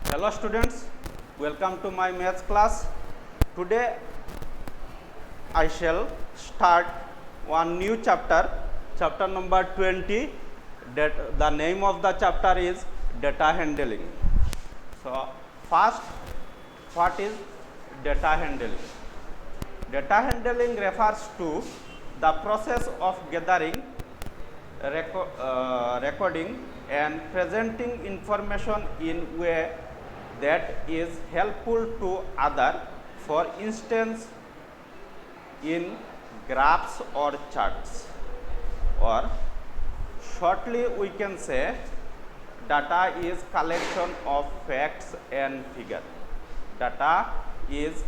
Hello students, welcome to my maths class. Today I shall start one new chapter, chapter number 20. That the name of the chapter is data handling. So first, what is data handling? Data handling refers to the process of gathering, recording and presenting information in a way that is helpful to other. For instance, in graphs or charts, or shortly we can say data is collection of facts and figures. Data is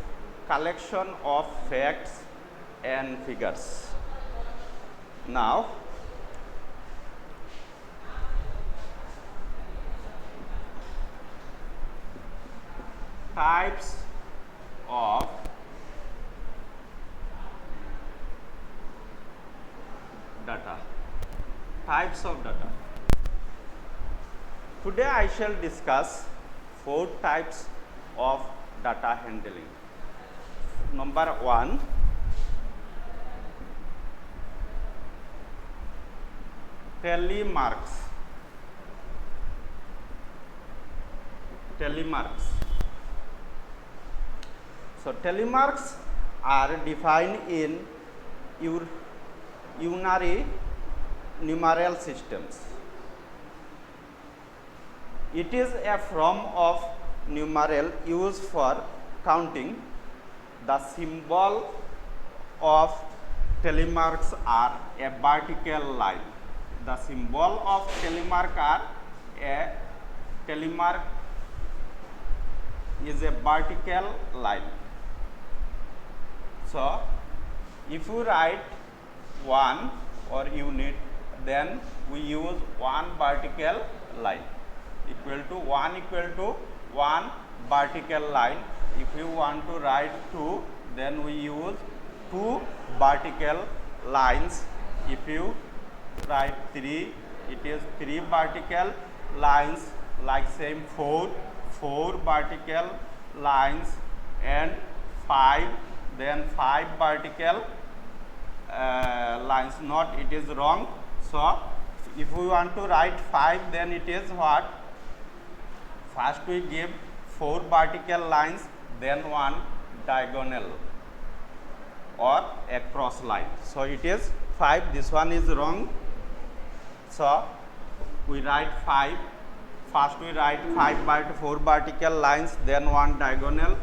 collection of facts and figures. Now, types of data. Types of data. Today I shall discuss 4 types of data handling. Number 1, telemarks. So telemarks are defined in unary numeral systems. It is a form of numeral used for counting. The symbol of telemarks are a vertical line. The symbol of telemark are a telemark is a vertical line. So if you write 1 or unit, then we use 1 vertical line equal to 1 vertical line. If you want to write 2, then we use 2 vertical lines. If you write 3, it is 3 vertical lines, like same 4 vertical lines, and 5, then 5 vertical lines. Not, it is wrong. So if we want to write 5, then it is what? First we give 4 vertical lines, then 1 diagonal or a cross line. So it is 5. This one is wrong. So we write 5. First we write 4 vertical lines, then 1 diagonal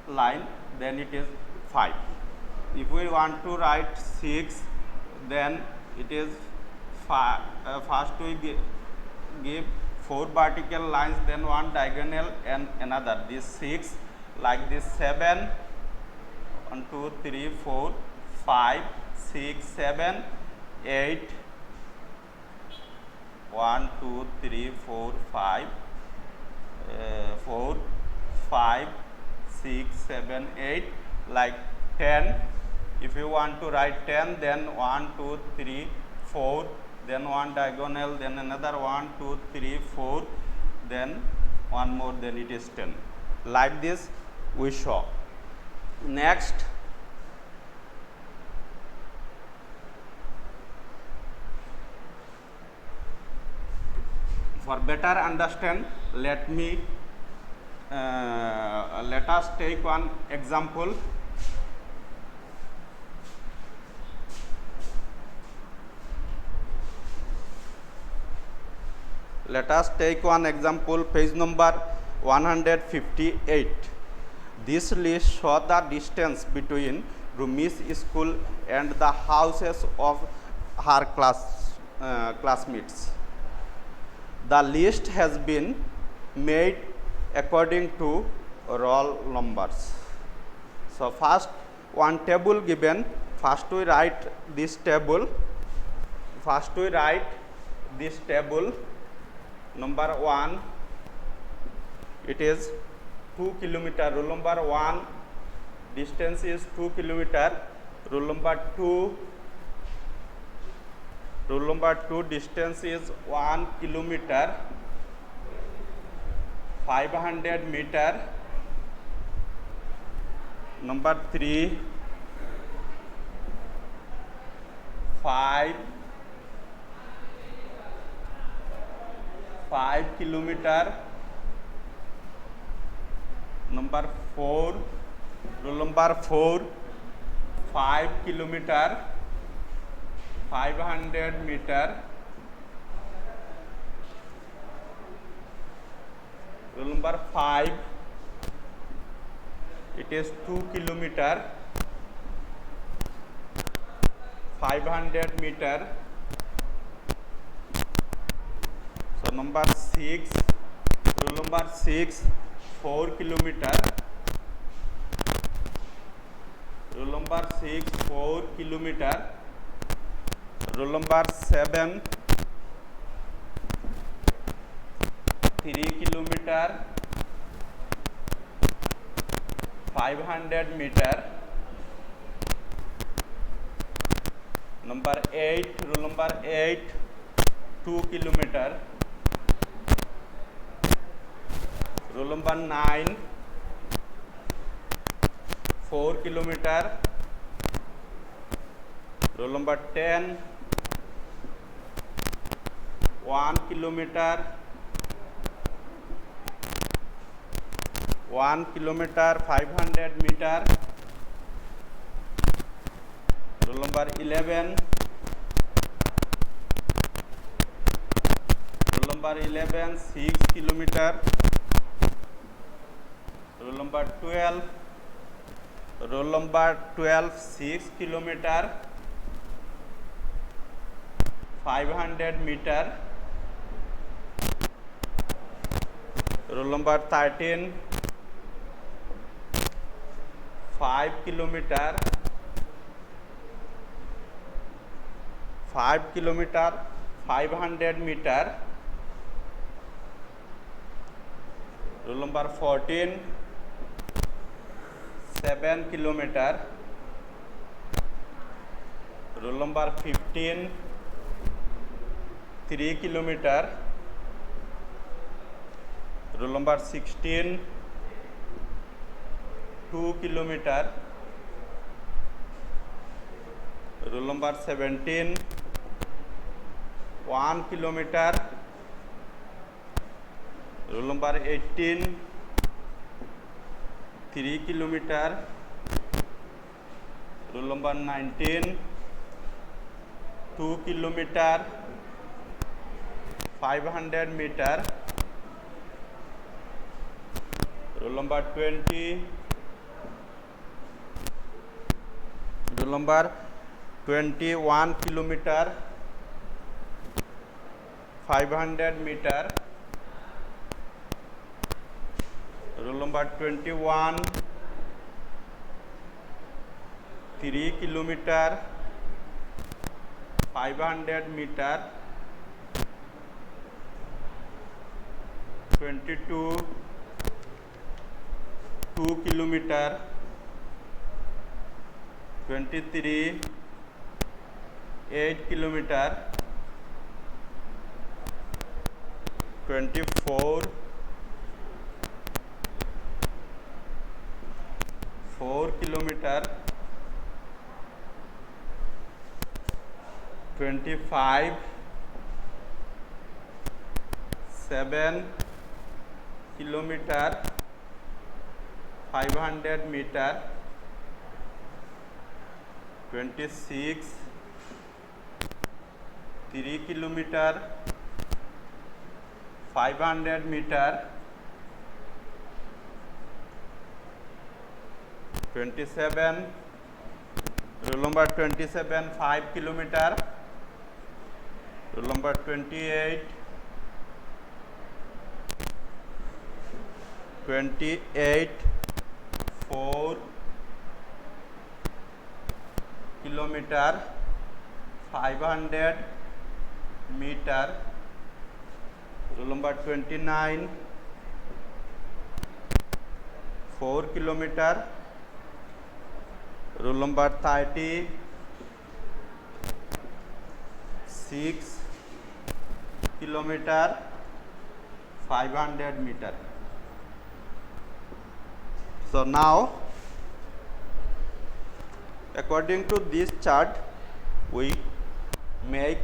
line, then it is 5. If we want to write 6, then it is 5. First we give 4 vertical lines, then 1 diagonal and another. This 6, like this 7, 1, 2, 3, 4, 5, 6, 7, 8, 1, 2, 3, 4, 5, 4, 5, 6, 7, 8, like 10. If you want to write 10, then 1, 2, 3, 4, then 1 diagonal, then another 1, 2, 3, 4, then 1 more, then it is 10. Like this we show. Next, for better understand, let us take one example. Let us take one example, page number 158. This list shows the distance between Rumi's school and the houses of her classmates. The list has been made according to roll numbers. So first one table given. First we write this table. Number 1, it is 2 kilometer. Rule number 1, distance is 2 kilometer. Rule number 2, Rule number 2, distance is 1 kilometer. 500 meter. Number 3, 5 kilometer. Number 4, rule number 4, 5 kilometer, 500 meter. Rule number 5, it is 2 kilometer, 500 meter. So number 6, rule number 6, 4 kilometer. Rule number 6, 4 kilometer. Rule number 7, 3 kilometer, 500 meter. Number 8, rule number 8, 2 kilometer. Rule number 9, 4 kilometer. Rule number 10, 1 kilometer. 1 kilometer, 500 meter. Rule number 11, rule number 11, 6 kilometer. Rule number 12, rule number 12, 6 kilometer, 500 meter. Rule number 13, 5 kilometer, 5 kilometer, 500 meter. Rule number 14, 7 kilometer. Rule number 15, 3 kilometer. Rule number 16, 2 kilometer. Rule number 17, 1 kilometer. Rule number 18, 3 kilometer. Rule number 19, 2 kilometer, 500 meter. Rule number 20, rule number 21 kilometer, 500 meter. Rule number 21, 3 kilometer, 500 meter. 22, 2 kilometer. 23, 8 kilometer. 24, 4 kilometer. 25, 7 kilometer, 500 meter. 26, 3 kilometer, 500 meter. 27, rule number 27, 5 kilometer. Rule number 28, 4 kilometer, 500 meter. Rule number 29, 4 kilometer. Rule number 30, 6 kilometer, 500 meter. So now, according to this chart, we make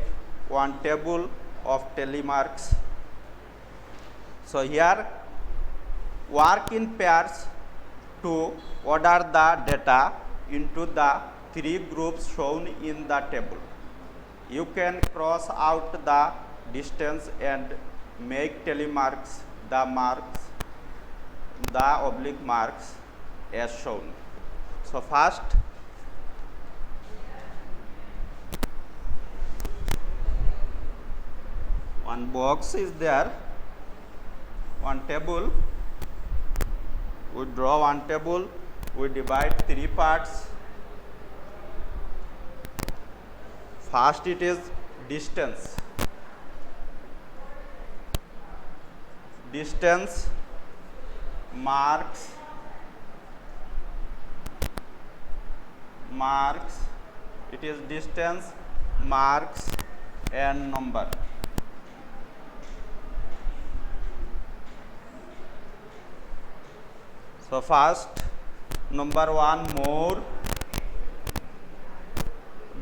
one table of telemarks. So here, work in pairs to order the data into the three groups shown in the table. You can cross out the distance and make telemarks the oblique marks as shown. So first, one box is there, one table. We draw one table, we divide three parts. First it is distance. Distance, marks, it is distance, marks and number. So first, number one, more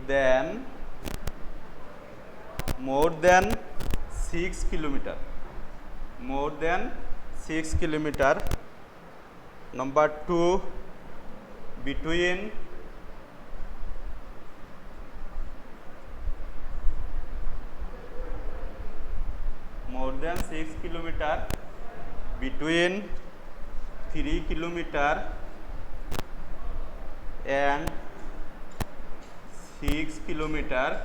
than 6 kilometer. More than 6 kilometer. Number two, between more than 6 kilometer, between 3 kilometer and 6 kilometer.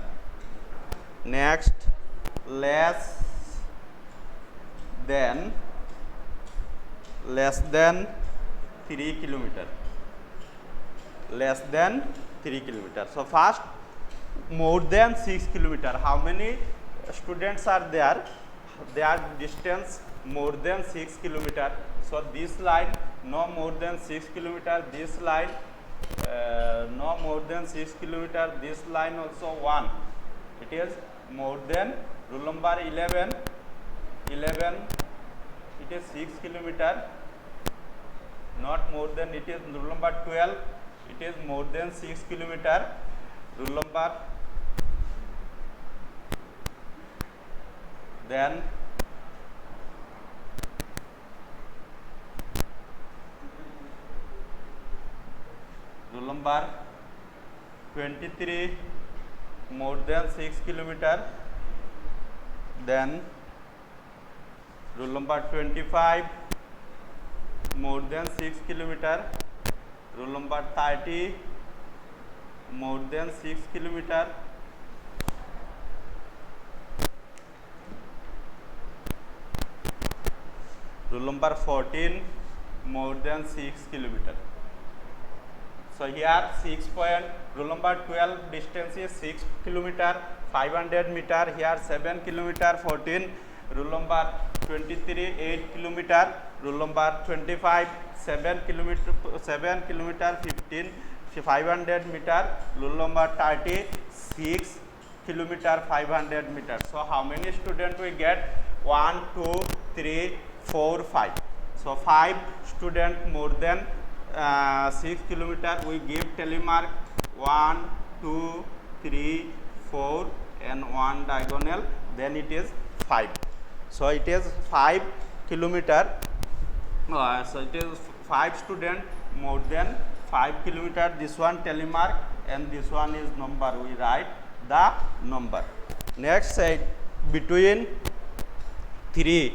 Next, less than 3 kilometer. Less than 3 kilometer. So first, more than 6 kilometer. How many students are there? Their distance more than 6 kilometer. So this line no more than 6 kilometer. This line no more than 6 kilometer. This line also 1. It is more than rule number 11. 11. It is 6 kilometer. Not more than. It is rule number 12. It is more than 6 kilometer. Rule number. Then rule number 23, more than 6 kilometer. Then rule number 25, more than 6 kilometer. Rule number 30, more than 6 kilometer. Rule number 14, more than 6 kilometer. So here 6 point, rule number 12 distance is 6 kilometer, 500 meter. Here 7 kilometer, 14. Rule number 23, 8 kilometer. Rule number 25, 7 kilometer, 15, 500 meter. Rule number 30, 6 kilometer, 500 meter. So how many students we get? 1, 2, 3, 4, 5. So 5 students more than 6 kilometer. We give telemark 1, 2, 3, 4 and 1 diagonal. Then it is 5. So it is 5 kilometer. So it is 5 student more than 5 kilometer. This one telemark and this one is number. We write the number. Next side, between 3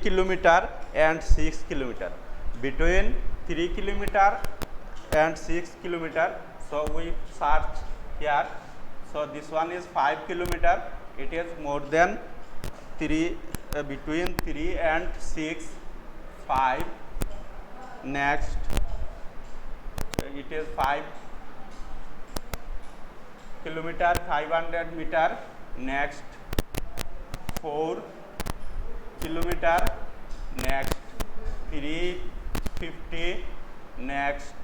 kilometer and 6 kilometer. Between 3 kilometer and 6 kilometer. So we search here. So this one is 5 kilometer. It is more than 3, between 3 and 6, 5. Next, it is 5 kilometer, 500 meter. Next, 4 kilometer. Next, 350. Next,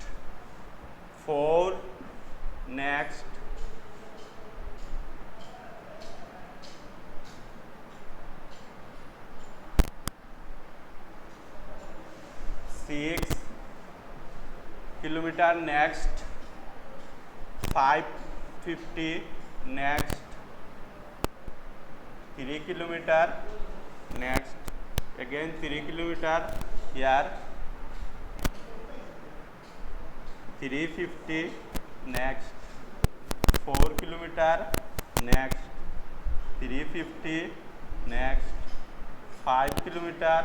4. Next, 6. kilometer, next 550, next 3 kilometer, next again 3 kilometer, here 350, next 4 kilometer, next 350, next 5 kilometer,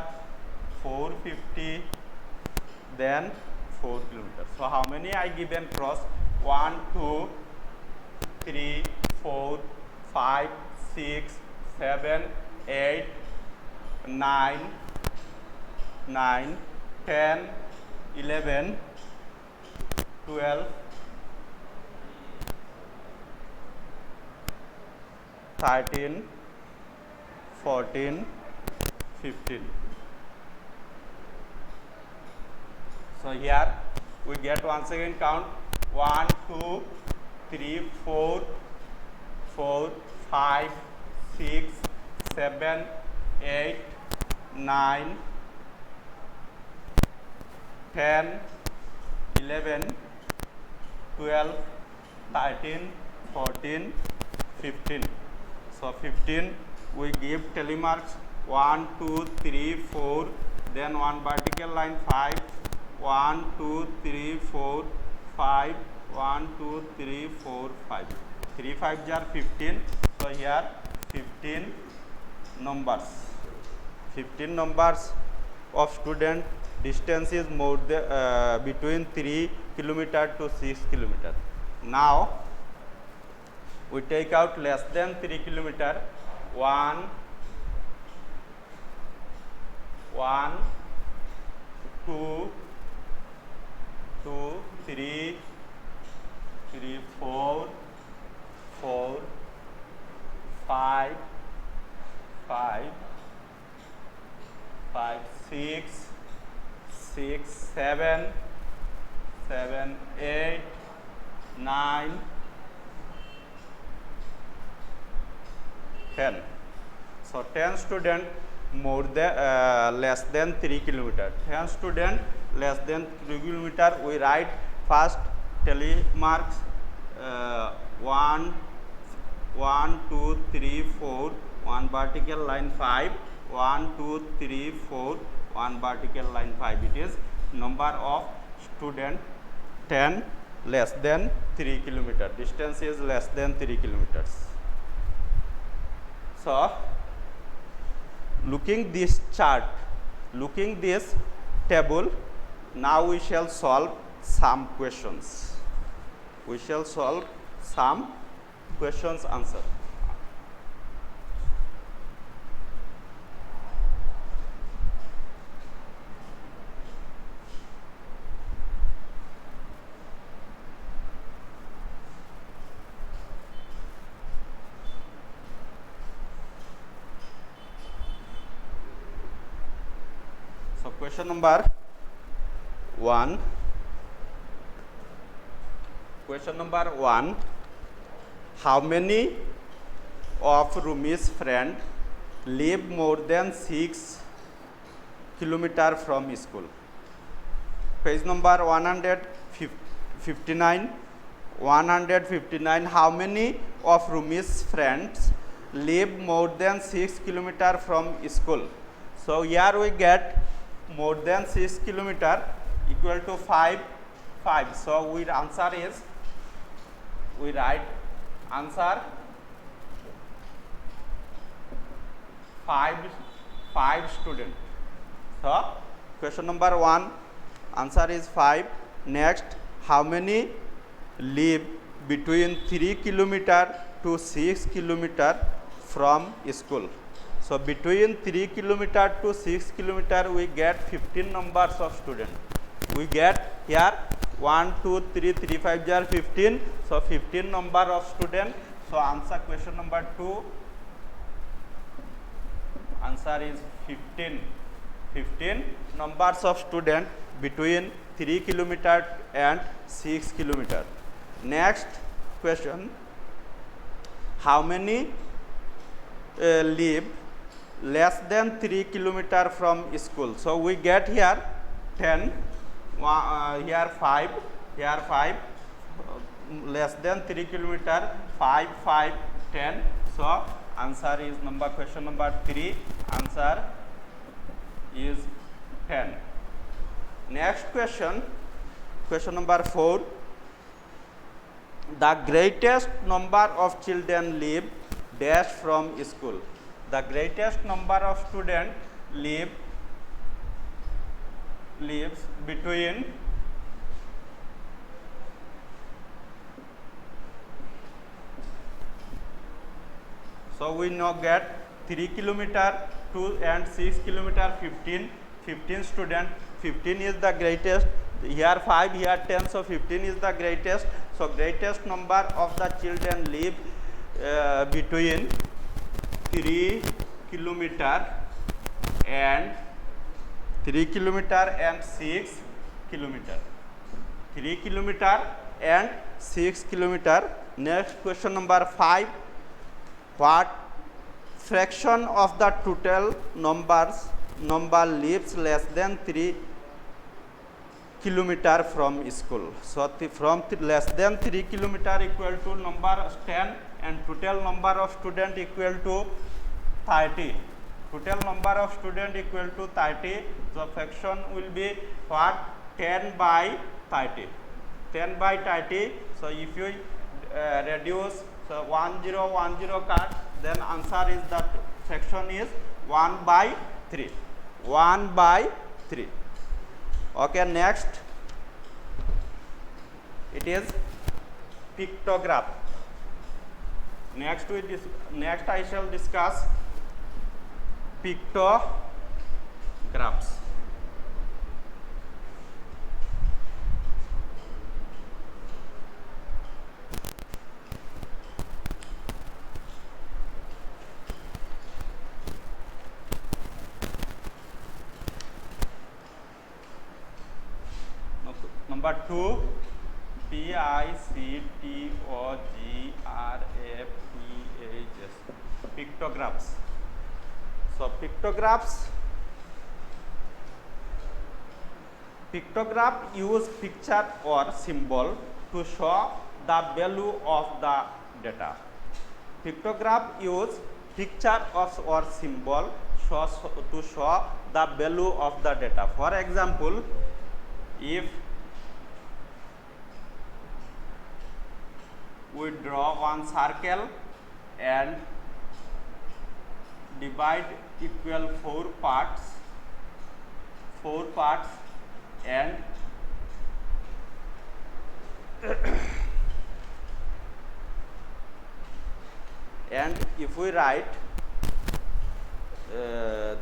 450, then 4 kilometers. So how many I given cross? 1, 2, 3, 4, 5, 6, 7, 8, 9, 10, 11, 12, 13, 14, 15. So here we get once again count 1, 2, 3, 4, 5, 6, 7, 8, 9, 10, 11, 12, 13, 14, 15. So 15 we give telemarks 1, 2, 3, 4, then one vertical line 5, 1, 2, 3, 4, 5, 1, 2, 3, 4, 5. 3 5s are 15. So here 15 numbers. 15 numbers of student distance is more between 3 kilometer to 6 kilometer. Now we take out less than 3 kilometer. 1, 2, 3, 4, 5, 6, 7, 8, 9, 10. So 10 student more than less than 3 kilometer. 10 student less than 3 kilometer. We write first telemarks 1, 2, 3, 4, one vertical line 5, 1, 2, 3, 4, one vertical line 5. It is number of student 10 less than 3 kilometer. Distance is less than 3 kilometers. So looking this chart, looking this table, now we shall solve some questions. We shall solve some questions answer. So question number 1. Question number 1. How many of Rumi's friend live more than 6 kilometer from school? Page number 159. 159. How many of Rumi's friends live more than 6 kilometer from school? So here we get more than 6 kilometer equal to 5. So our answer is, we write answer 5 student. So question number 1 answer is 5. Next, how many live between 3 kilometer to 6 kilometer from school? So between 3 kilometer to 6 kilometer we get 15 numbers of students. We get here 1, 2, 3, 3 5 are 15. So 15 number of students. So answer question number 2. Answer is 15. 15 numbers of students between 3 kilometer and 6 kilometer. Next question. How many live less than 3 kilometer from school? So we get here 10. here 5, here 5, less than 3 kilometer, 5, 5, 10. So answer is question number 3, answer is 10. Next question, question number 4. The greatest number of children leave dash from school. The greatest number of students lives between so we now get 3 kilometer, 2 and 6 kilometer, 15 student, 15 is the greatest, here 5, here 10, so 15 is the greatest. So greatest number of the children live between 3 kilometer and 6 kilometer. 3 kilometer and 6 kilometer. Next question number 5. What fraction of the total number lives less than 3 kilometer from school? So from less than 3 kilometer equal to number 10 and total number of student equal to 30. Total number of student equal to 30. So fraction will be what? 10 by 30. 10 by 30. So if you reduce, so 1 0 1 0 cut, then answer is that fraction is 1 by 3. 1 by 3. Okay, next it is pictograph. Next I shall discuss pictographs. Number 2, Pictographs. Pictographs. So pictograph use picture or symbol to show the value of the data. Pictograph use picture or symbol to show the value of the data. For example, if we draw one circle and divide equal 4 parts and and if we write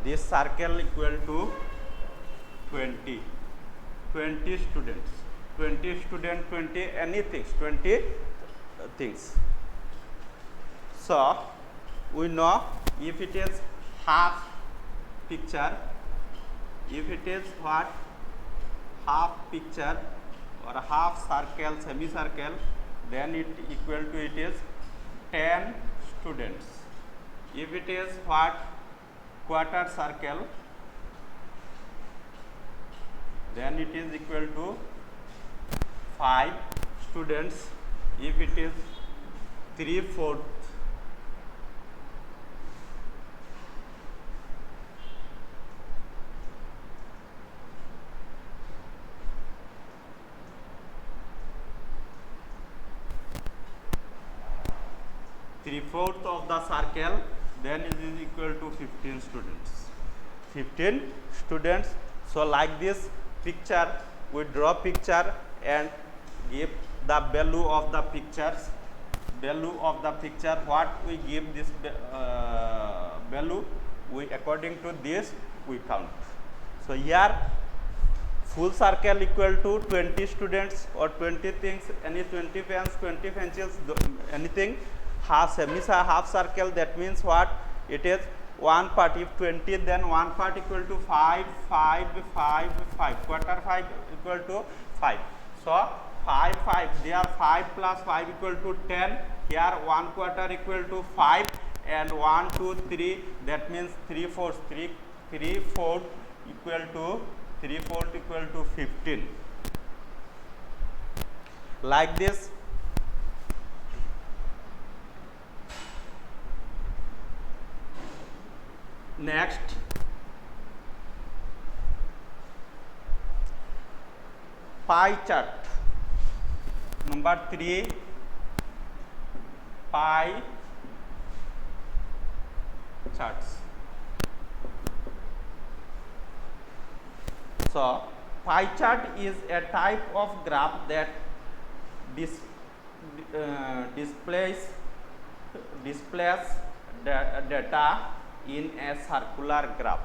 this circle equal to 20 students, 20 anything, 20 things. So we know if it is half picture, if it is what? Half picture or half circle, semicircle, then it equal to it is 10 students. If it is what? Quarter circle, then it is equal to 5 students. If it is 3/4, of the circle, then it is equal to 15 students. 15 students. So like this picture, we draw picture and give the value of the pictures. Value of the picture, what we give this value, we according to this we count. So here full circle equal to 20 students or 20 things, any 20 pens, 20 pencils, anything. Half circle, that means what? It is one part. If 20, then one part equal to 5, 5, 5, 5. Quarter 5 equal to 5. So 5, 5. There 5 plus 5 equal to 10. Here 1 quarter equal to 5 and 1, 2, 3. That means 3/4. 3/4 equal to 15. like this. Next, pie chart. Number 3, pie charts. So, pie chart is a type of graph that displays data in a circular graph.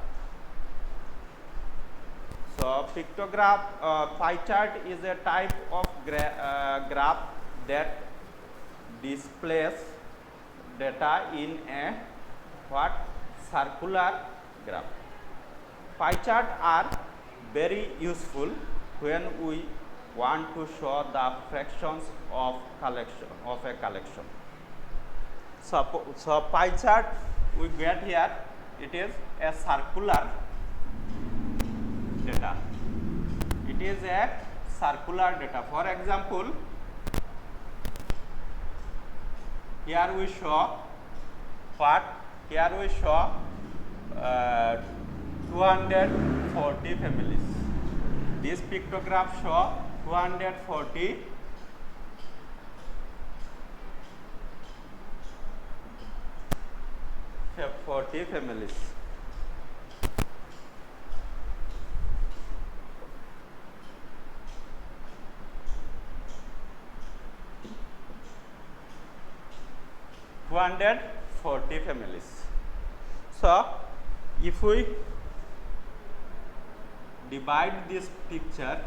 So, pie chart is a type of graph that displays data in a circular graph. Pie charts are very useful when we want to show the fractions of a collection. So pie chart we get here, it is a circular data. It is a circular data. For example, here we show what? Here we show 240 families. This pictograph show 240 families. So, if we divide this picture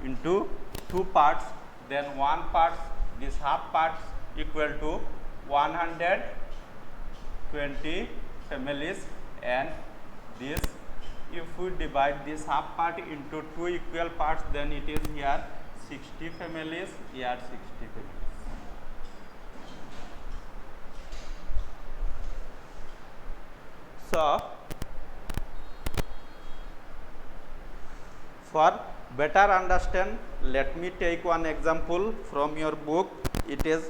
into two parts, then one part, this half part equal to 120 families, and this, if we divide this half part into two equal parts, then it is here 60 families, here 60 families. So, for better understand, let me take one example from your book. It is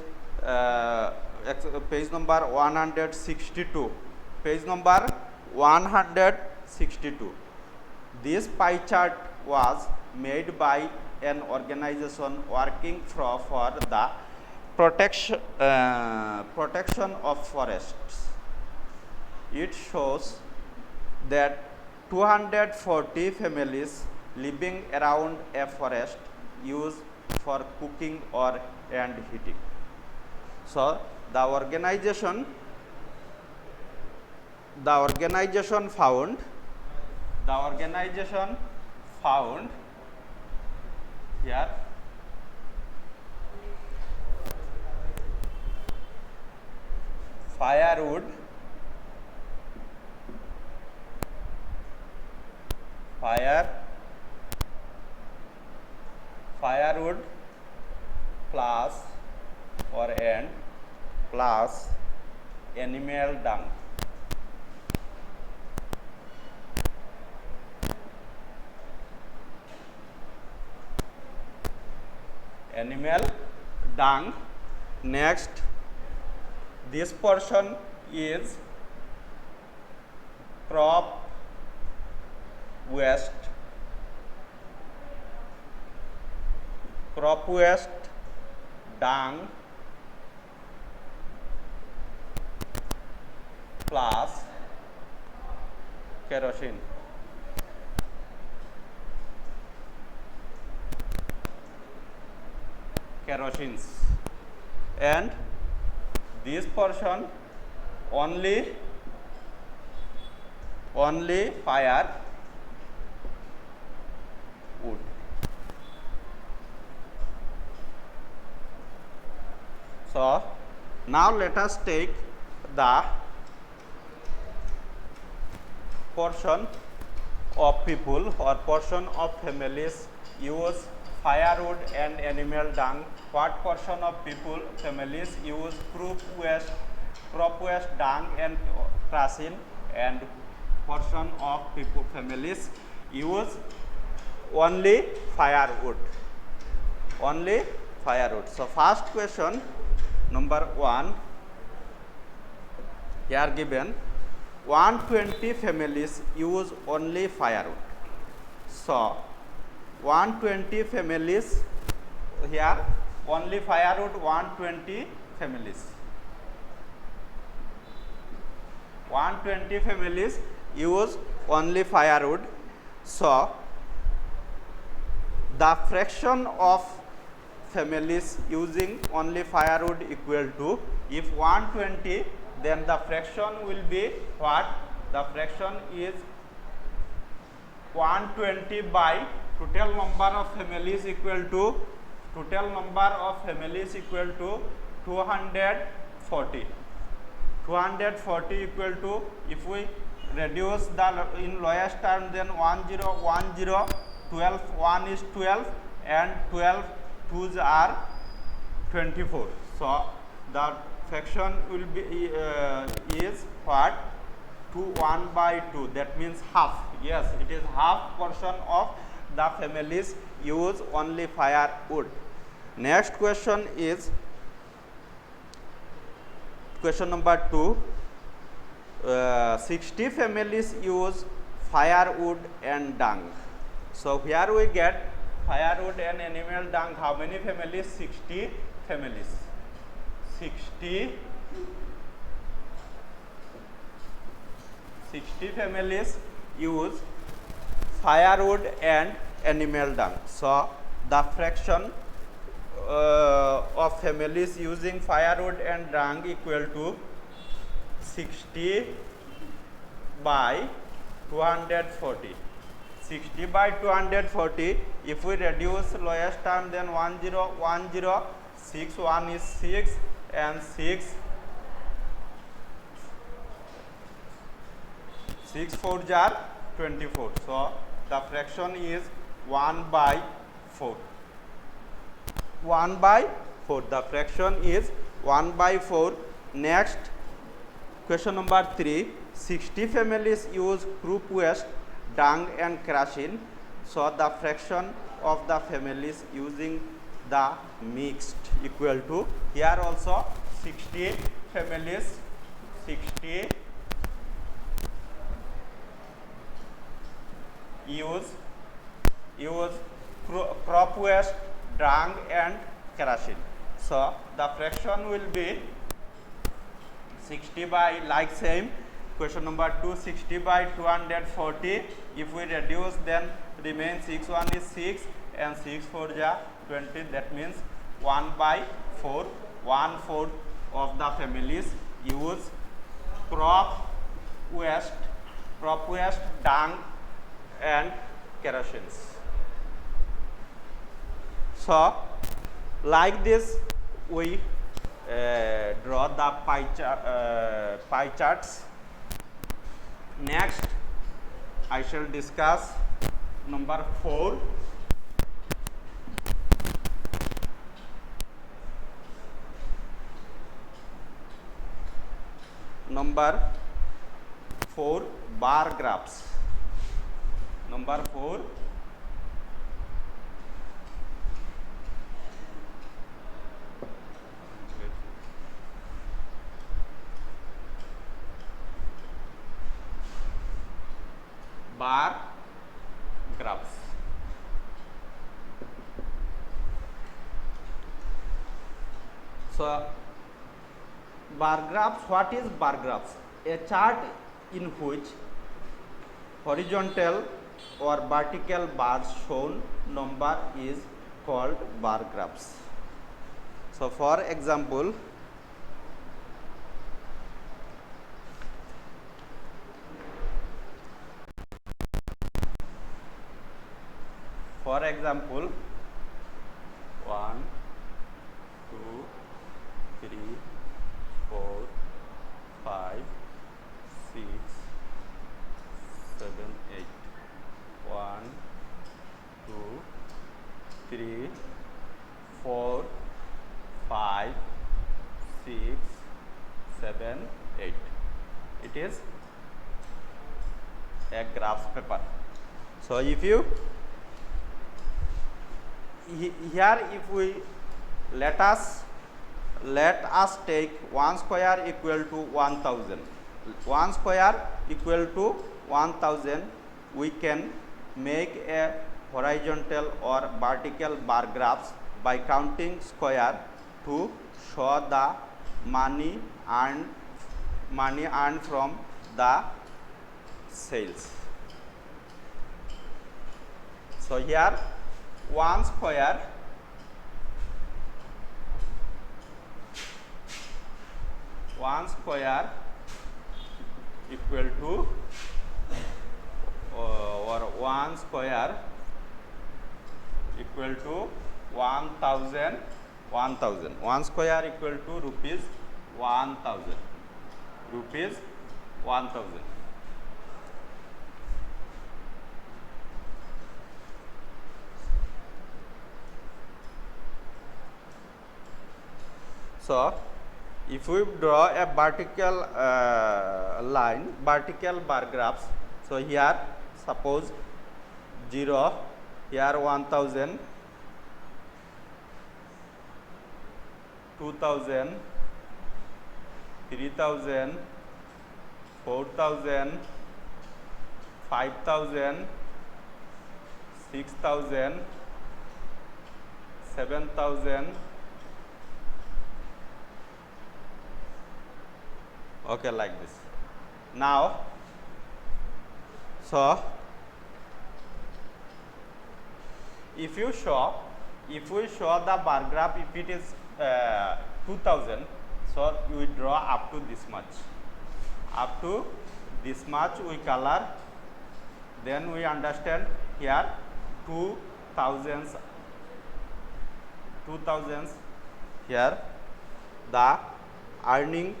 page number 162. Page number 162. This pie chart was made by an organization working for the protection of forests. It shows that 240 families living around a forest use for cooking and heating. So the organization found here firewood plus plus animal dung. Next, this portion is crop waste dung plus kerosene, and this portion only firewood. So now let us take the portion of people or portion of families use firewood and animal dung. What portion of families use crop waste dung and kerosene, and portion of families use only firewood. only firewood. So first question number 1 here given 120 families use only firewood. So 120 families here only firewood 120 families. 120 families use only firewood. So the fraction of families using only firewood equal to, if 120 then the fraction will be what? The fraction is 120 by total number of families equal to 240. 240 equal to, if we reduce the in lowest term, then 10 10 12 1 is 12 and 12 2s are 24. So the fraction will be is what? 1 by 2, that means half. Yes, it is half portion of the families use only firewood. Next question is question number 2. 60 families use firewood and dung. So here we get firewood and animal dung. How many families? 60 families. 60 families use firewood and animal dung. So the fraction of families using firewood and dung equal to 60 by 240. 60 by 240, if we reduce lowest term, then 10 10 6 1 is 6 and 6 4s are 24. So the fraction is 1 by 4. 1 by 4. The fraction is 1 by 4. Next, question number 3. 60 families use croup waste, dung and kerosene. So the fraction of the families using the mixed equal to, here also 60 families, 60 use crop waste, dung and kerosene. So the fraction will be 60 by, like same question number 2, 60 by 240. If we reduce, then remain 6 1 is 6 and 6 4 is 20. That means 1 by 4. 1/4 of the families use crop waste, dung and kerosene. So like this we draw the pie charts. Next I shall discuss number 4. Number 4, bar graphs. Number 4, bar graphs. So bar graphs, what is bar graphs? A chart in which horizontal or vertical bars shown number is called bar graphs. So for example, For example, 1, 2, 3, 4, 5, 6, 7, 8. 1, 2, 3, 4, 5, 6, 7, 8. It is a graph paper. So if you here if we let us take 1 square equal to 1000. 1 square equal to 1000, we can make a horizontal or vertical bar graphs by counting square to show the money earned from the sales. So here 1 square equal to or 1 square equal to 1000. 1 square equal to rupees 1000. Rupees 1000. So if we draw a vertical line, vertical bar graphs, so here suppose 0, here 1000, 2000, 3000, 4000, 5000, 6000, 7000. Okay, like this. Now, so if we show the bar graph, if it is 2000, so we draw up to this much. Up to this much we color. Then we understand here 2000s. Here the earning.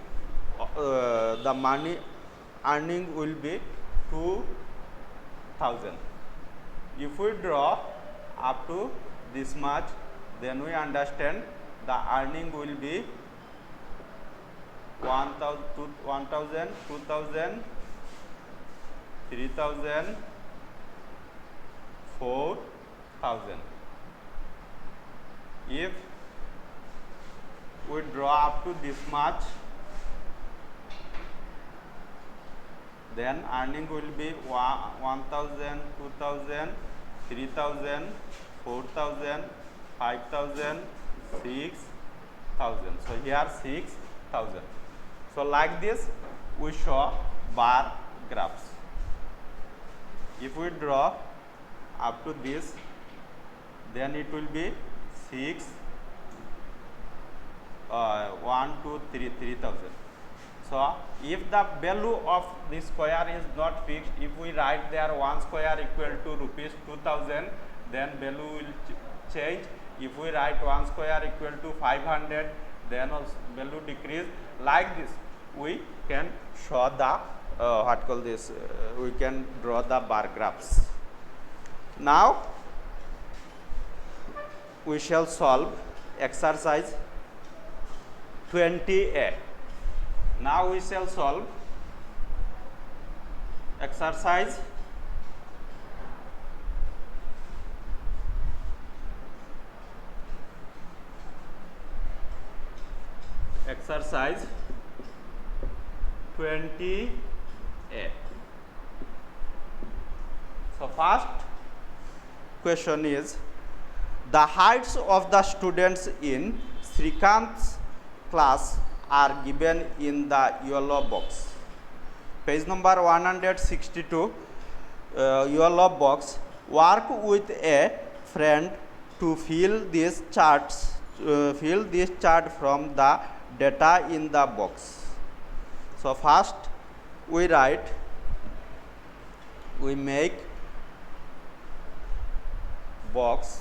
The money earning will be 2000. If we draw up to this much, then we understand the earning will be 1000, 2000, 3000, 4000. If we draw up to this much, then earning will be 1000, 2000, 3000, 4000, 5000, 6000. So here 6000. So like this we show bar graphs. If we draw up to this, then it will be 6, 1, 2, 3, 3000. So if the value of this square is not fixed, if we write there 1 square equal to rupees 2000, then value will change. If we write 1 square equal to 500, then also value decrease. Like this, we can show the we can draw the bar graphs. Now we shall solve exercise 20A. Now we shall solve exercise 20A. So first question is, the heights of the students in Srikant's class are given in the yellow box. Page number 162, yellow box. Work with a friend to fill these charts. Fill this chart from the data in the box. So first we make box.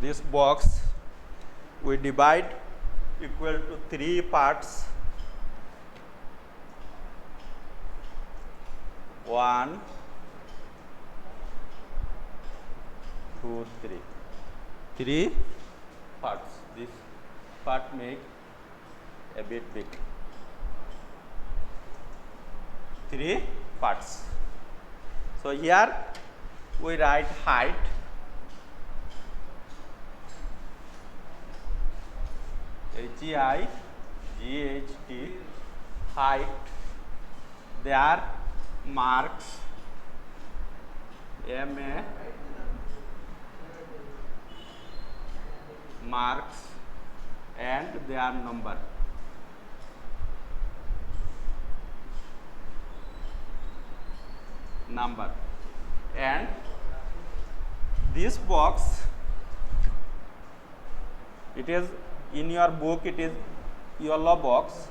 this box we divide equal to 3 parts. 1, 2, 3. 3 parts. This part make a bit big. 3 parts. So here we write height. Height, height. There marks, MA, marks, and their number. And this box, it is in your book, it is yellow box.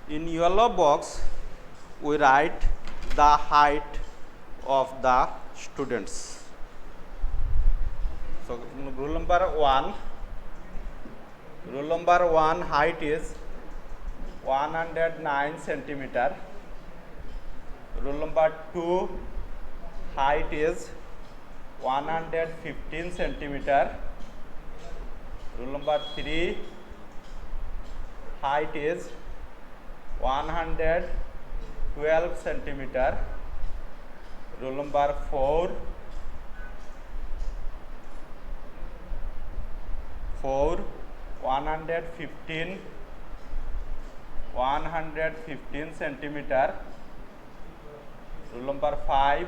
In yellow box, we write the height of the students. So rule number 1, height is 109 centimeter. Rule number 2, height is 115 centimeter. Rule number 3, height is 112 centimeter. Rule number 4, 115 centimeter. Rule number 5,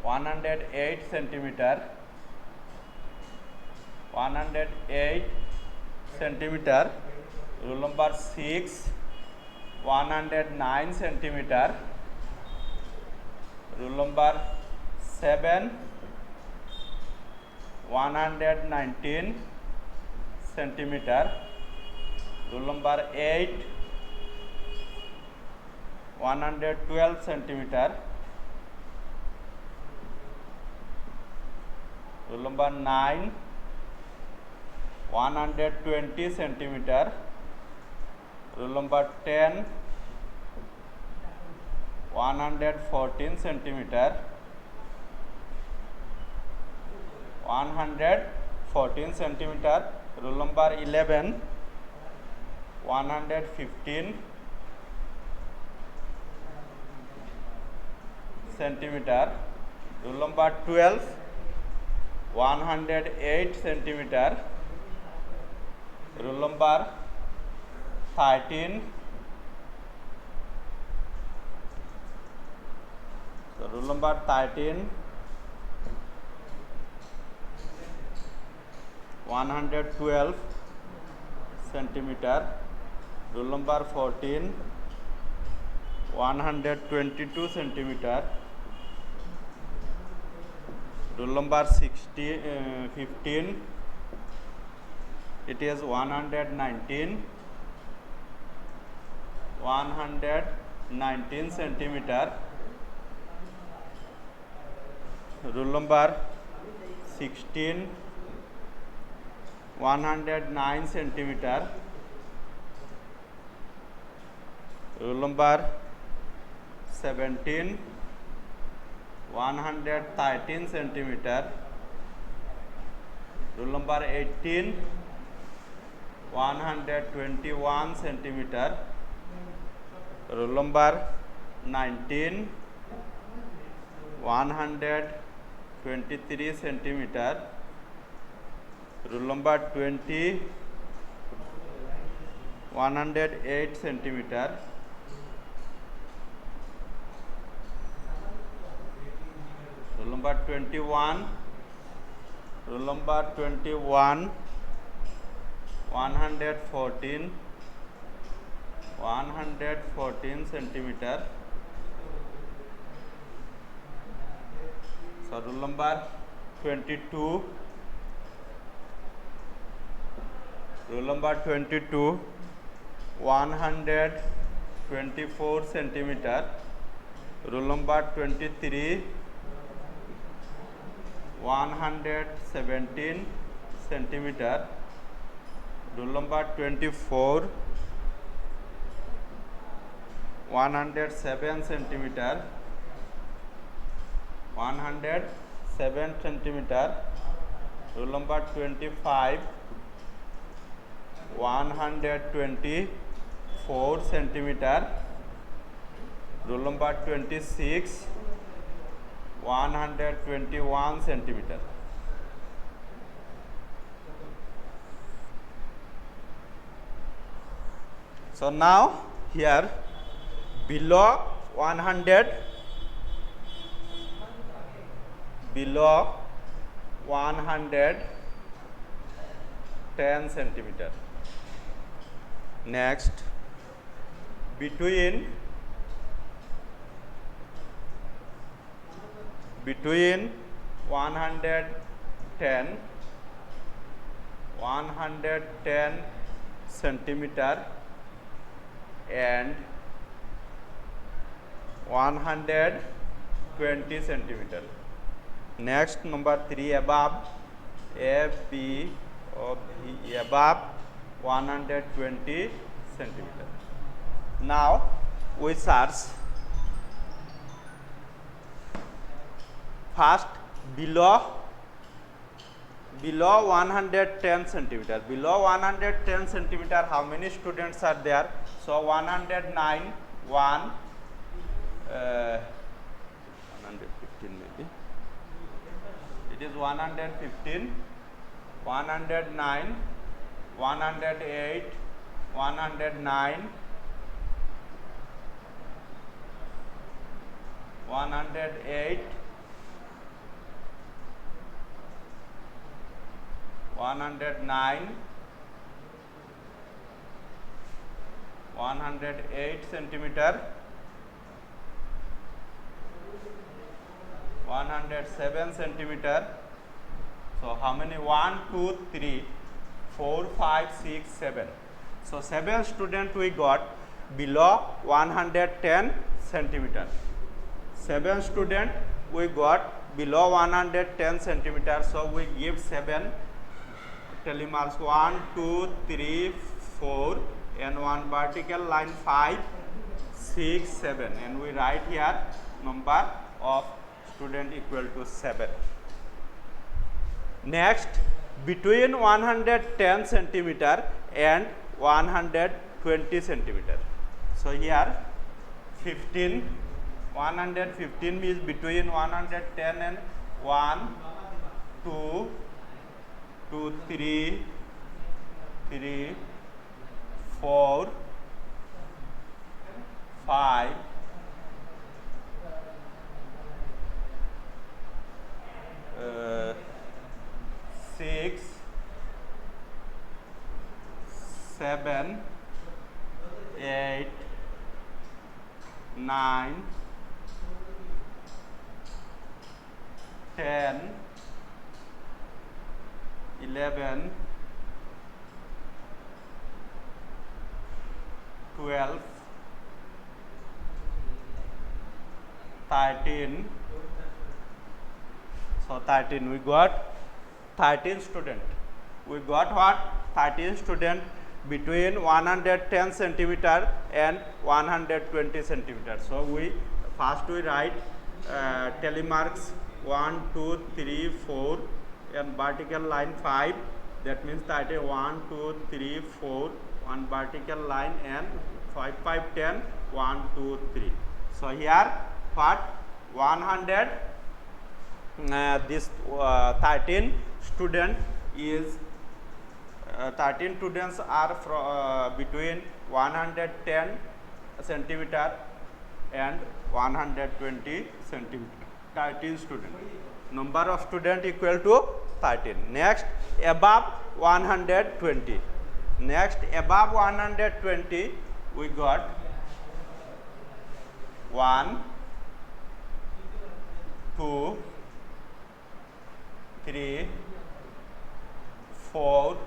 108 centimeter. 108 centimeter. Rule number 6, 109 centimeter. Rule number 7, 119 centimeter. Rule number 8, 112 centimeter. Rule number 9, 120 centimeter. Rule number 10, 114 centimeter. 114 centimeter. Rule number 11, 115 centimeter. Rule number 12, 108 centimeter. Rule number 13, so rule number 13, 112 centimeter. Rule number 14, 122 centimeter. Rule number 15, it is 119 centimeter. Rule number 16, 109 centimeter. Rule number 17, 113 centimeter. Rule number 18, 121 centimeter. Rule number 19, 123 centimeter. Rule number 20, 108 centimeter. Rule number 21, 114 centimeter. So rule number 22. Rule number 22, 124 centimeter. Rule number 23, 117 centimeter. Rule number 24, 107 centimeter. 107 centimeter. Rule number 25, 124 centimeter. Rule number 26, 121 centimeter. So now here below 110 centimeter. Next, between 110 centimeter and 120 centimeter. Next, number 3, above above 120 centimeter. Now we search first below 110 centimeter. Below 110 centimeter, how many students are there? So 109, 115 maybe. It is 115, 109, 108, 109, 108, 109, 108 centimeter, 107 centimeter. So how many? 1, 2, 3, 4, 5, 6, 7. So 7 students we got below 110 centimeter. 7 students we got below 110 centimeter. So we give 7 telemarks, 1, 2, 3, 4 and one vertical line 5, 6, 7, and we write here number of student equal to 7. Next, between 110 centimeter and 120 centimeter. So here 15, 115 means between 110 and 1, 2, 2, 3, 4, 5, 6, 7, 8, 9, 10, 11, 12, 13. So 13 we got 13 student. We got what? 13 student between 110 centimeter and 120 centimeter. So we first we write telemarks 1, 2, 3, 4 and vertical line 5. That means 13, 1, 2, 3, 4, one vertical line and 5, 5, 10, 1, 2, 3. So here what? 100 this 13 student is 13 students are between 110 centimeter and 120 centimeter. 13 student. Number of student equal to 13. Next, above 120. Next, above 120 we got 1, 2, 3, 4,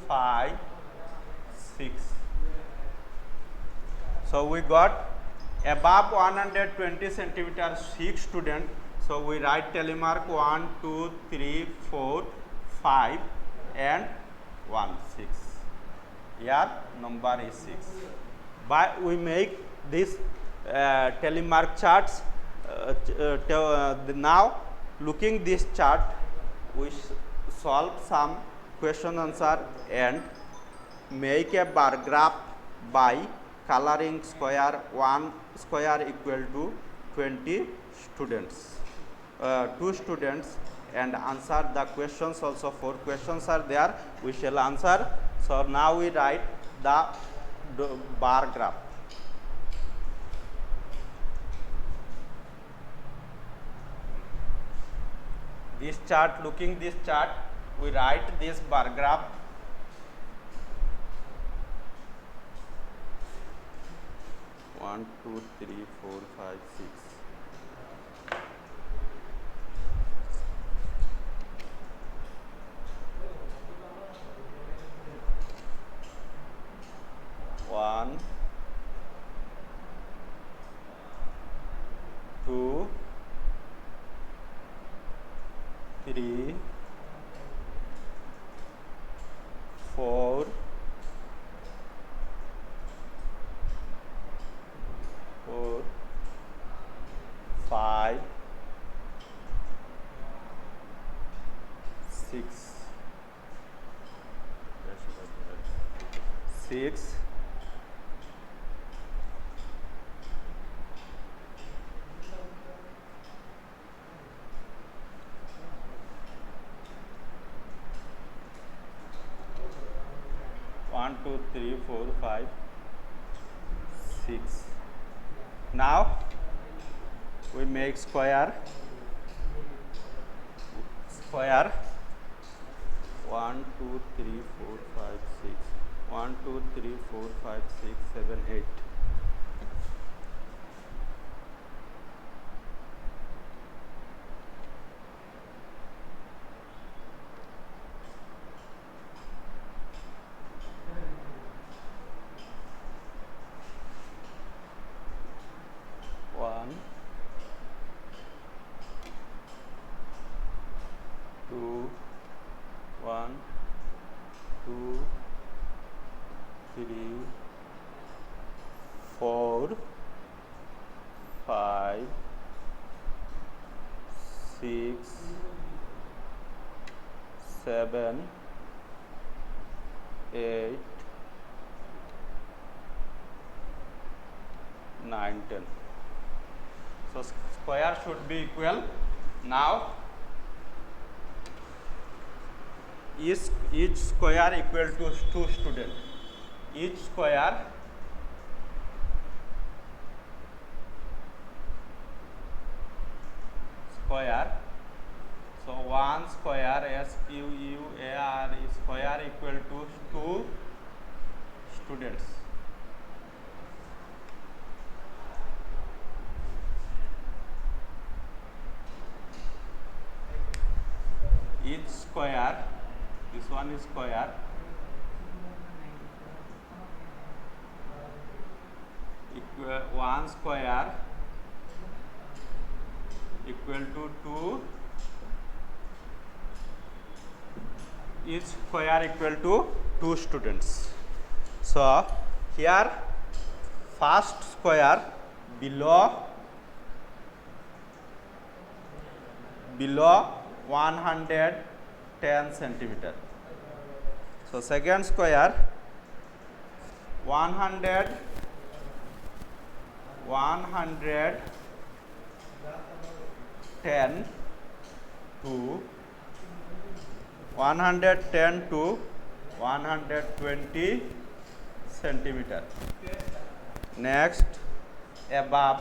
5, 6. So we got above 120 centimeter 6 student. So we write tally mark 1, 2, 3, 4, 5 and 1, 6. Here number is 6. But we make this tally mark charts. Now looking this chart, we solve some question answer and make a bar graph by coloring square 1 square equal to 20 students, 2 students, and answer the questions. Also 4 questions are there, we shall answer. So now we write the bar graph. This chart, looking this chart, we write this bar graph. One, two, three, 4, 5, 6. One, two, 3, 4, 5, 6. 6. 1, 2, 3, 4, 5, 6. Now we make square. 1, 2, 3, 4, 5, 6. 1, 2, 3, 4, 5, 6, 7, 8. One, 2, 1, 2, 3, 4, 5, 6, 7, 8, 9, 10. So square should be equal. Now each square equal to 2 students. Each square so 1 square square square equal to 2 students. Each square, this one is square, equal 1 square equal to 2, each square equal to 2 students. So here first square below 110 centimeter. So second square 110 to 120 centimeter. Next above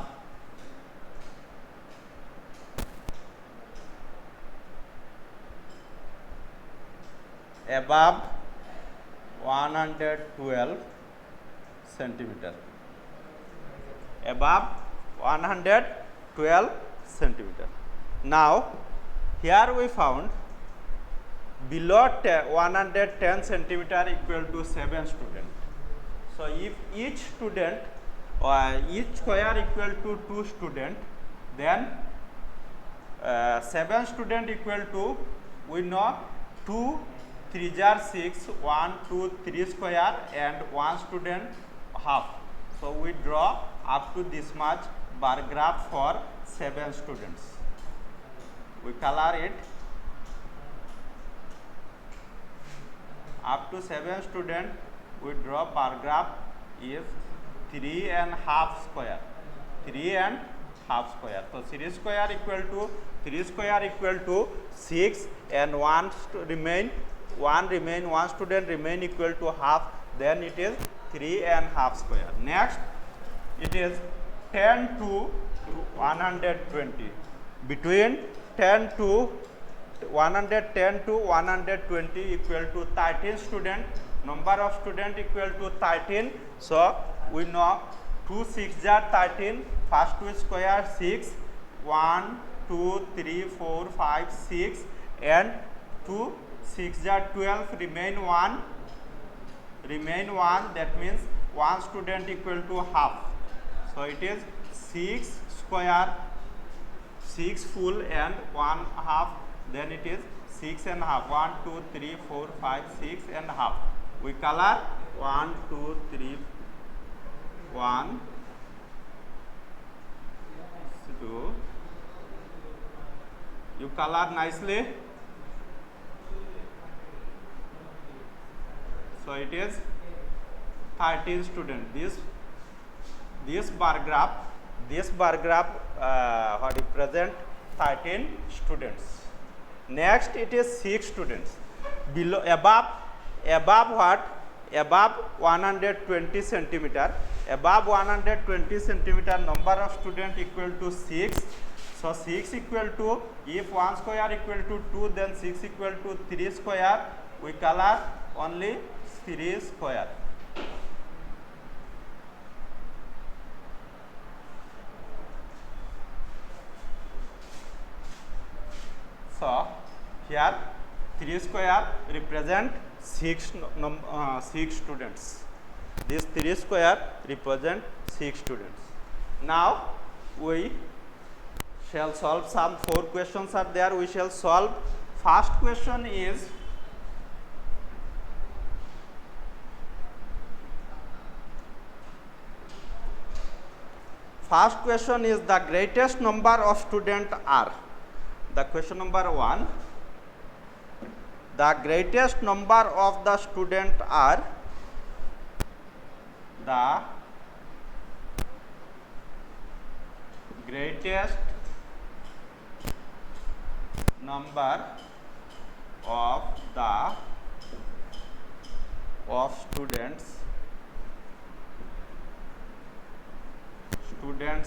112 centimeter. Above 112 centimeter. Now here we found below 110 centimeter equal to 7 student. So if each student each square equal to 2 student, then 7 student equal to, we know 2 3 are 6, 1 2 3 square and 1 student half. So we draw up to this much bar graph for 7 students. We color it up to 7 student. We draw bar graph is 3.5 square. 3.5 square. So 3 square equal to 3 square equal to 6 and 1 remain 1 student remain equal to half, then it is 3.5 square. Next it is 10 to 120. Between 10 to 110 to 120 equal to 13 student. Number of student equal to 13. So we know 2 6 are 13. First two square 6. 1 2 3 4 5 6 and 2 6 are 12. Remain 1. That means 1 student equal to half. So it is 6 square, 6 full and 1 half. Then it is 6.5. 1 2 3 4 5 6.5. We color 1 2 3 1 2. You color nicely. So it is 13 students. This bar graph represent 13 students. Next it is 6 students. Below above what? Above 120 centimeter. Above 120 centimeter, number of student equal to 6. So 6 equal to, if 1 square equal to 2, then 6 equal to 3 square. We color only 3 square. So here 3 square represent 6 students. This 3 square represent 6 students. Now we shall solve some 4 questions are there. We shall solve. First question is the greatest number of students are. The question number 1. The greatest number of the students are. The greatest number of students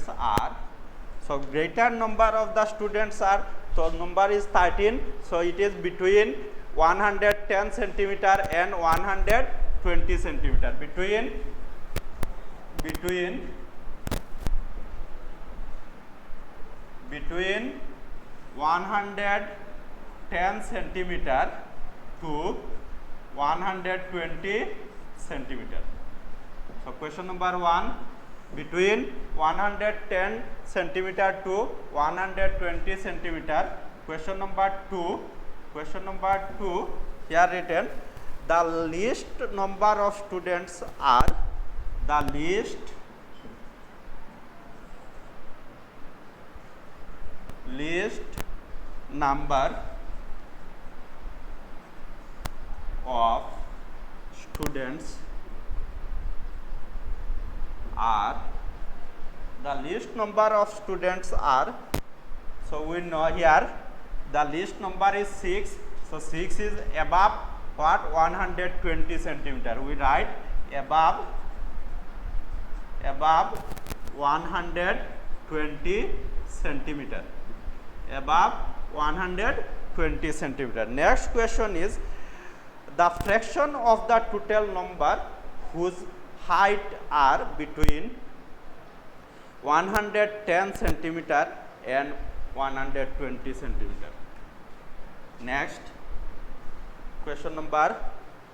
are. So greater number of the students are. So number is 13. So it is between 110 centimeter and 120 centimeter. Between 110 centimeter to 120 centimeter. So question number 1, between 110 centimeter to 120 centimeter. Question number 2, here written, the least number of students are. The least number of students are. The least number of students are. So we know here the least number is 6. So 6 is above what? 120 centimeter. We write above 120 centimeter. Above 120 centimeter. Next question is the fraction of the total number whose height are between 110 centimeter and 120 centimeter. Next, question number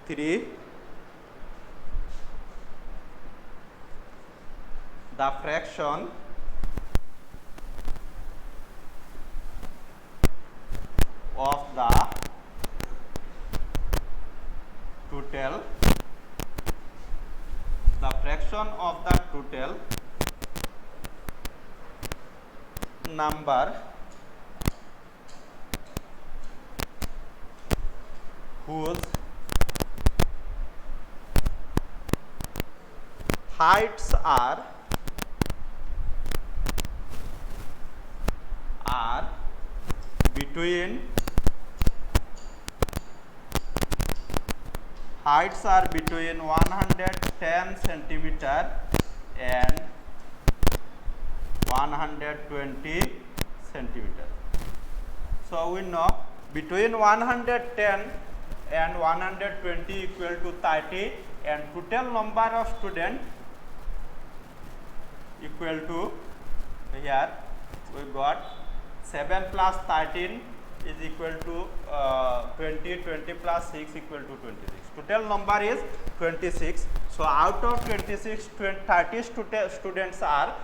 3. The fraction of the total number whose heights are between 110 centimeter and 120 centimeter. So we know between 110 and 120 equal to 30, and total number of students equal to, here we got 7 plus 13 is equal to 20, 20 plus 6 equal to 26. Total number is 26. So out of 26, 13 students are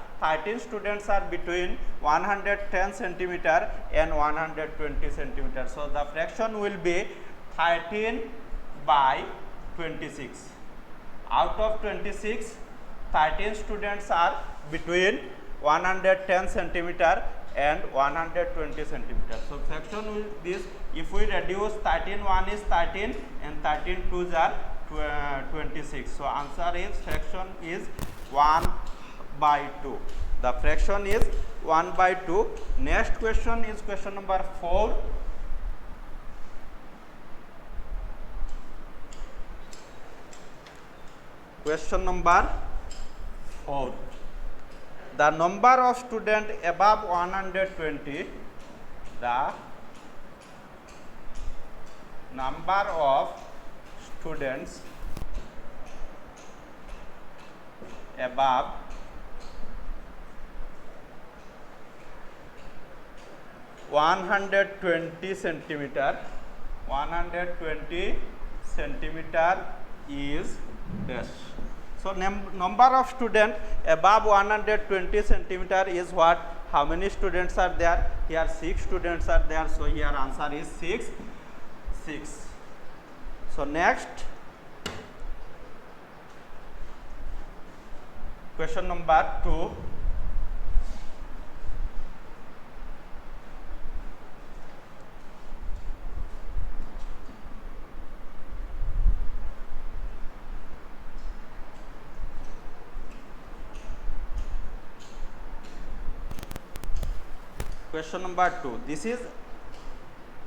between 110 centimeter and 120 centimeter. So the fraction will be 13 by 26. Out of 26, 13 students are between 110 centimeter and 120 centimeter. So fraction will this, if we reduce 13 1 is 13 and 13 2s are 26. So answer is fraction is 1 by 2. The fraction is 1 by 2. Next question is question number 4. Question number 4. The number of students above 120, the number of students above 120 centimeter is this. So number of students above 120 centimeter is what? How many students are there? Here 6 students are there. So here answer is 6. So next, question number 2. Question number 2. This is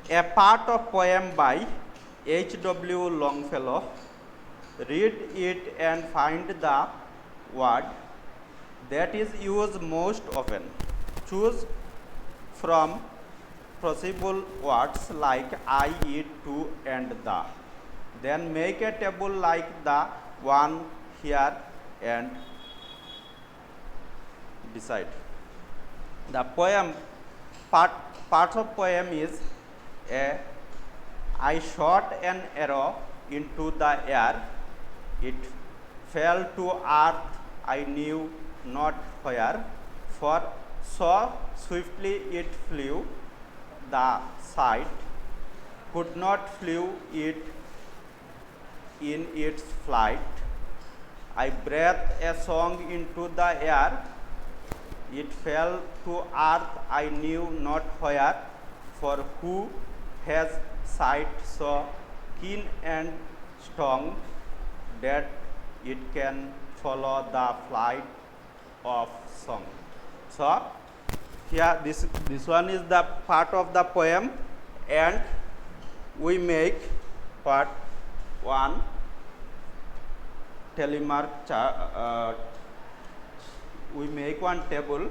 a part of poem by H.W. Longfellow. Read it and find the word that is used most often. Choose from possible words like I, it, to, and the. Then make a table like the one here and decide. The poem part of poem is I shot an arrow into the air. It fell to earth, I knew not where, for so swiftly it flew. The sight could not flew it in its flight. I breathed a song into the air. It fell to earth, I knew not where, for who has sight so keen and strong that it can follow the flight of song. So here this one is the part of the poem, and we make part 1 telemark we make one table.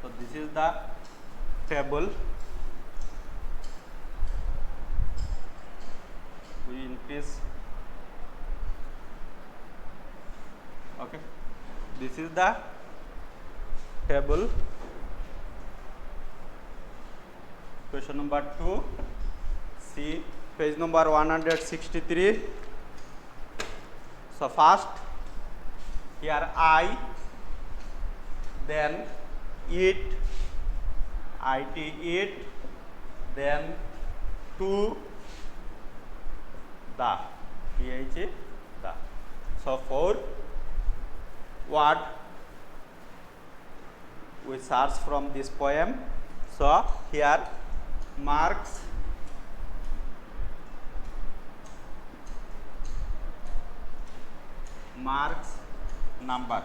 So this is the table. We increase. Okay, this is the table. Question number 2. See page number 163. So first here I, then it, it, then to, the, the. So for what we search from this poem. So here marks, number.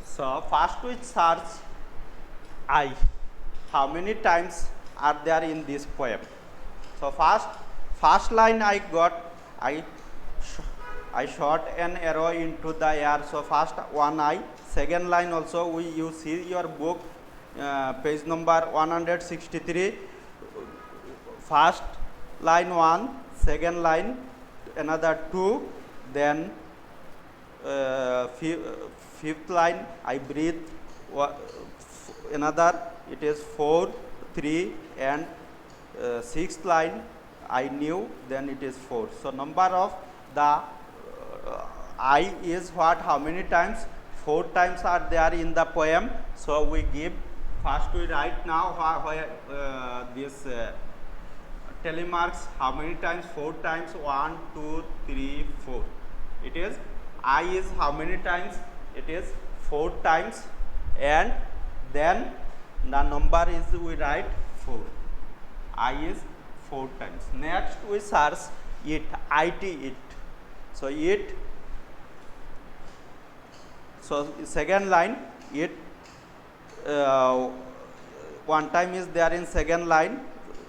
So first we search I. How many times are there in this poem? So first line I got, I shot an arrow into the air. So first one I. Second line also you see your book, page number 163. First line 1, second line another 2, then fifth line I breathe another, it is 4, 3, and sixth line I knew, then it is 4. So number of the I is what? How many times? 4 times are there in the poem. So we give, first we write now this telemarks how many times? 4 times. 1, 2, 3, 4. It is I is how many times? It is 4 times, and then the number is we write 4. I is 4 times. Next we search it, it. So it. So second line it, one time is there in second line.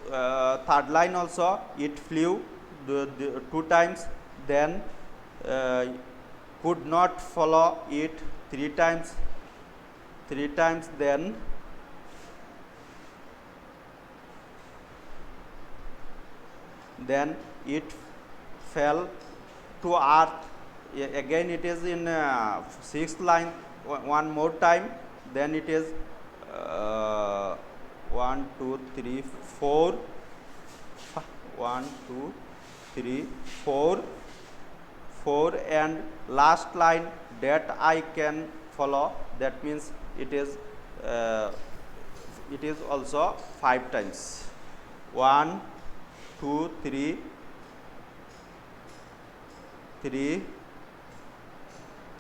Third line also it flew 2 times, then could not follow it 3 times, then it fell to earth. Again it is in sixth line, one more time, then it is 1, 2, 3, 4, 1, 2, 3, 4, and last line that I can follow, that means it is also 5 times. 1, 2, 3,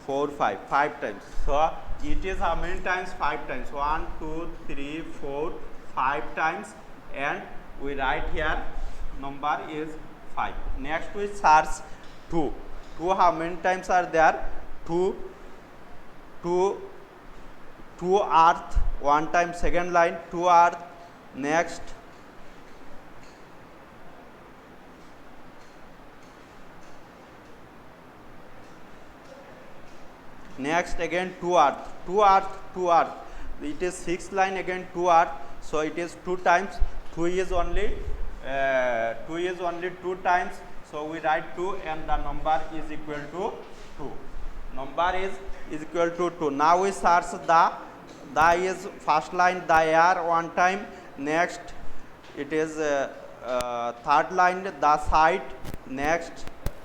4, 5 times. So it is how many times? 5 times. 1, 2, 3, 4, 5 times, and we write here number is 5. Next we search 2. 2 how many times are there? 2 earth, 1 time, second line 2 earth. Next again 2 earth. It is sixth line, again 2 earth. So it is 2 times. 2 is only 2 times. So we write 2, and the number is equal to 2. Number is equal to 2. Now we search the is first line the air 1 time. Next it is third line the site. Next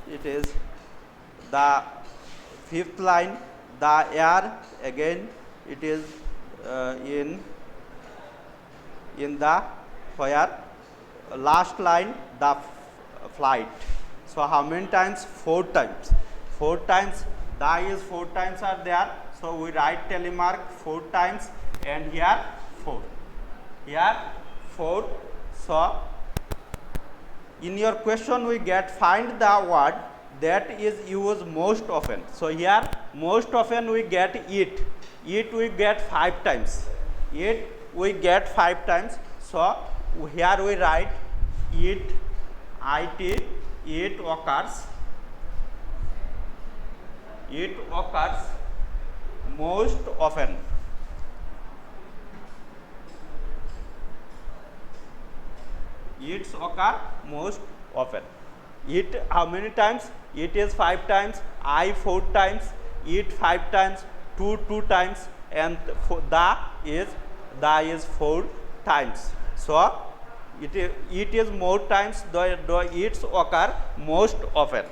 it is the fifth line the air. Again it is in the where last line the flight. So how many times? 4 times. 4 times. The is 4 times are there. So we write telemark 4 times, and here 4. Here 4. So in your question we get find the word that is used most often. So here most often we get it. It we get 5 times. It we get 5 times. So here we write it, it occurs It occurs most often. It's occur most often. It how many times? It is 5 times, I 4 times, it 5 times, two times, and the is 4 times. So it is more times, the it's occur most often.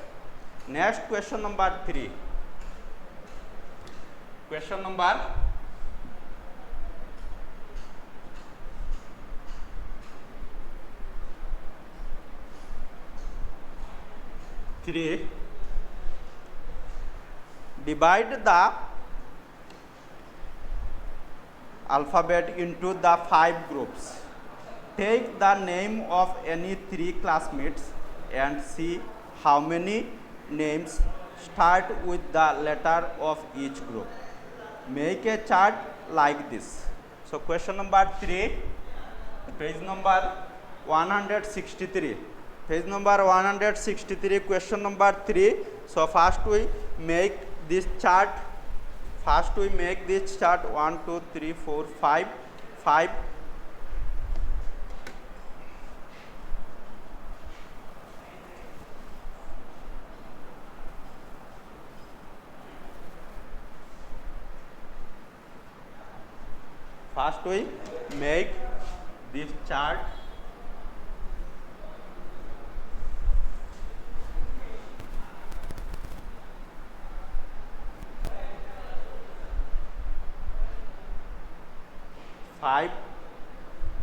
Next question number 3. Question number 3. Divide the alphabet into the 5 groups. Take the name of any 3 classmates and see how many names start with the letter of each group. Make a chart like this. So question number 3, page number 163. Page number 163, question number 3. So first we make this chart. First we make this chart 1, 2, 3, 4, 5. 5. First we make this chart. Five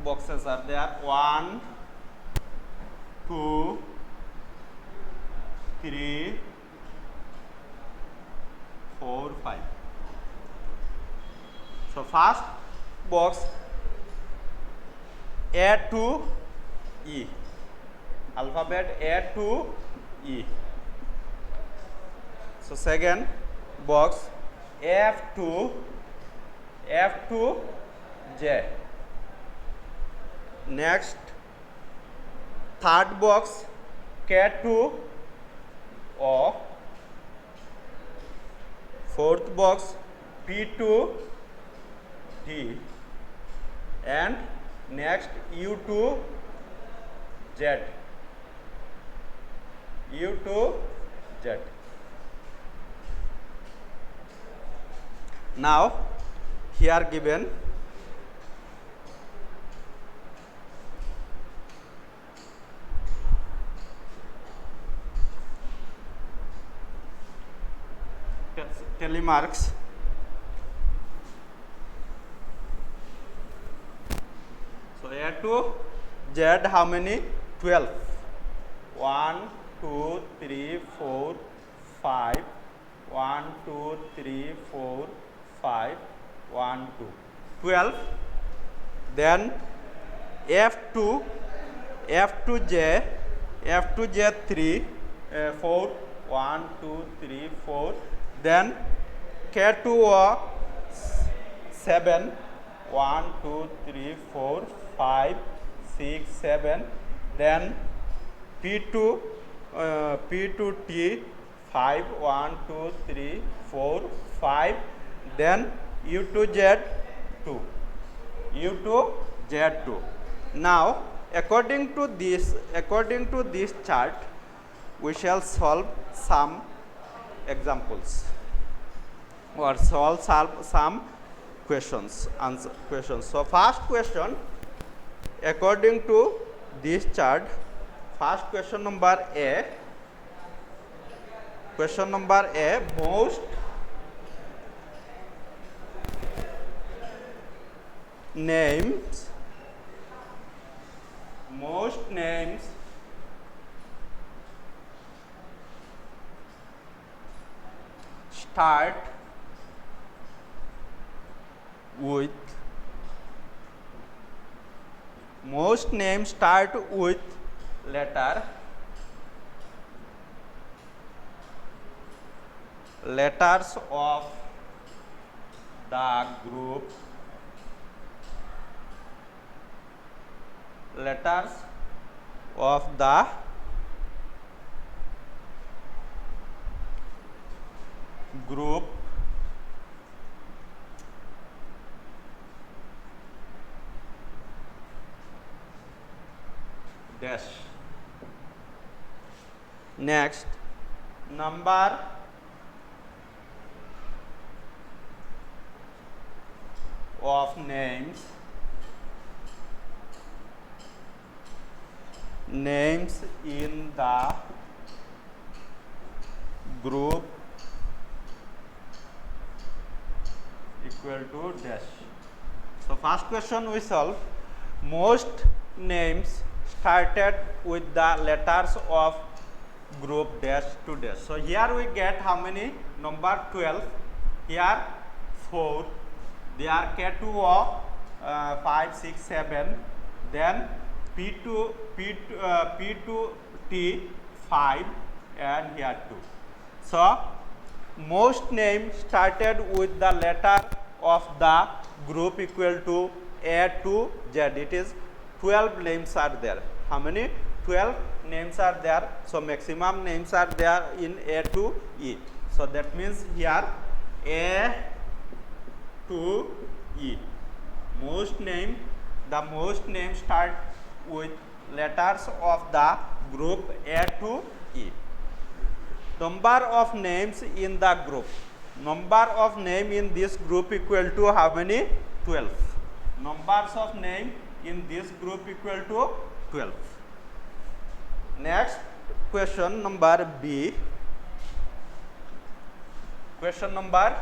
boxes are there. 1, 2, 3, 4, 5. So first box A to E, alphabet A to E. So second box F to J. Next third box K to O. Fourth box P to T. And next U to Z. U to Z. Now here given telemarks. So A to Z how many? 12. 1, 2, 3, 4, 5. 1, 2, 3, 4, 5. 1, 2. 12. Then F to J. 3, 4. 1, 2, 3, 4. Then K to O 7. 1, 2, 3, 4, 5, 6, 7. Then P to T 5. 1, 2, 3, 4, 5. Then U to Z 2. U to Z 2. Now according to this chart, we shall solve some examples or solve some questions. So first question, according to this chart, first question number A. Question number A, most names start with letters of the group group dash. Next, number of names in the group equal to dash. So first question we solve. Most names started with the letters of group dash to dash. So here we get how many? Number 12. Here 4. There K2 of 5, 6, 7. Then P2 T 5 and here 2. So most names started with the letter of the group equal to A to Z. It is 12 names are there. How many? 12 names are there. So maximum names are there in A to E. So that means here A to E. The most name start with letters of the group A to E. Number of names in the group. Number of name in this group equal to how many? 12. Numbers of name in this group equal to 12. Next question number B. Question number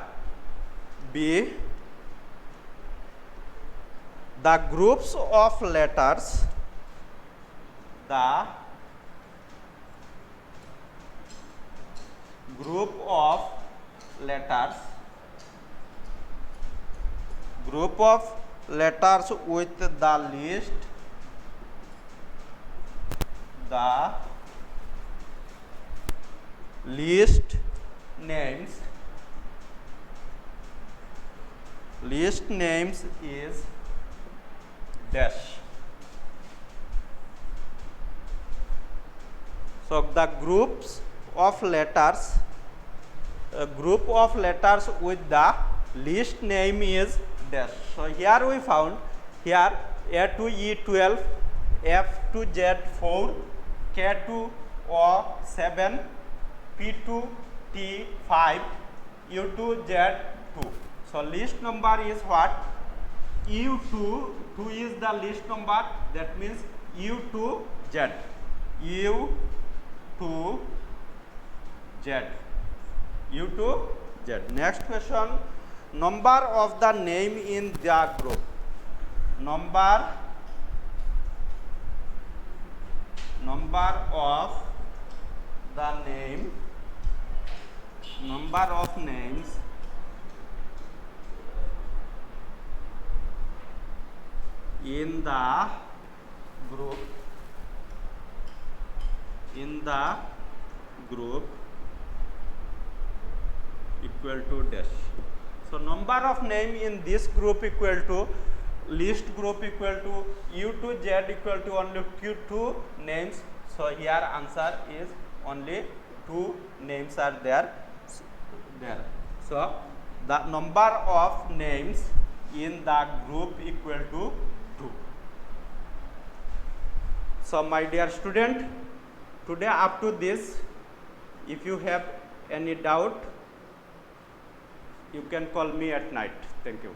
B. The groups of letters. The group of letters with the least names is dash. So the groups of letters with the least name is dash. So here we found here A to E 12, F to Z 4, K to O 7, P to T 5, U to Z 2. So least number is what? U to 2 is the least number. That means U to Z. U to Z. U to Z. Next question. Number of the name in the group. Number of the name. Number of names in the group. Equal to dash. So number of name in this group equal to least group equal to U to Z equal to only 2 names. So here answer is only 2 names are there. So the number of names in the group equal to 2. So my dear student, today up to this, if you have any doubt, you can call me at night. Thank you.